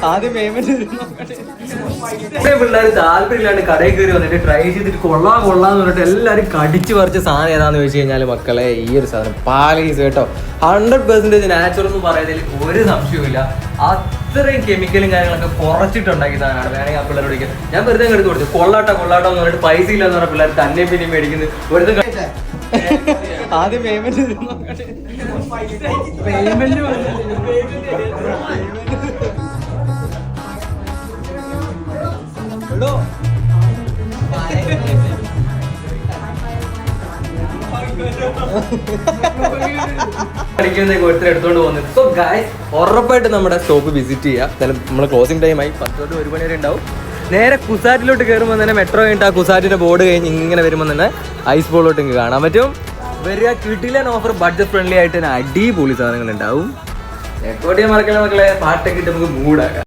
ആദ്യം പേയ്മെന്റ് പിള്ളേർ താല്പര്യമില്ലാണ്ട് കടയിൽ കയറി വന്നിട്ട് ട്രൈ ചെയ്തിട്ട് കൊള്ളാന്ന് പറഞ്ഞിട്ട് എല്ലാവരും കടിച്ചു പറിച്ച സാധനം ഏതാന്ന് ചോദിച്ചു കഴിഞ്ഞാൽ മക്കളെ ഈ ഒരു സാധനം പാലീസ് കേട്ടോ. 100% നാച്ചുറൽ എന്ന് പറയുന്നതിൽ ഒരു സംശയവുമില്ല. അത്രയും കെമിക്കലും കാര്യങ്ങളൊക്കെ കുറച്ചിട്ടുണ്ടാക്കി സാധനമാണ്. വേണമെങ്കിൽ ആ പിള്ളേരോട് ഞാൻ വെറുതെ എടുത്ത് കൊടുത്തു കൊള്ളാട്ടോ എന്ന് പറഞ്ഞിട്ട് പൈസ ഇല്ലെന്ന് പറഞ്ഞ പിള്ളേർ തന്നെ പിന്നെ മേടിക്കുന്നത് വെറുതെ ആദ്യം പേയ്മെന്റ് എടുത്തോണ്ട് പോകുന്നത്. സോ ഗൈസ് ഉറപ്പായിട്ട് നമ്മുടെ സ്റ്റോപ്പ് വിസിറ്റ് ചെയ്യുക. നമ്മൾ ക്ലോസിംഗ് ടൈം ആയി 10 തൊട്ട് 1 മണി വരെ ഉണ്ടാവും. നേരെ കുസാറ്റിലോട്ട് കയറുമ്പോൾ തന്നെ മെട്രോ കഴിഞ്ഞിട്ട് ആ കുസാറ്റിന്റെ ബോർഡ് കഴിഞ്ഞ് ഇങ്ങനെ വരുമ്പോൾ തന്നെ ഐസ് ബോളിലോട്ട് ഇങ്ങനെ കാണാൻ പറ്റും. വരിക കിടിലൻ ഓഫർ, ബഡ്ജറ്റ് ഫ്രണ്ട്ലി ആയിട്ട് തന്നെ അടിപൊളി സാധനങ്ങൾ ഉണ്ടാവും. റെക്കോർഡ് ചെയ്യാൻ മറക്കണ മക്കളെ, പാട്ടൊക്കെ ഇട്ട് നമുക്ക് മൂടാക്കാം.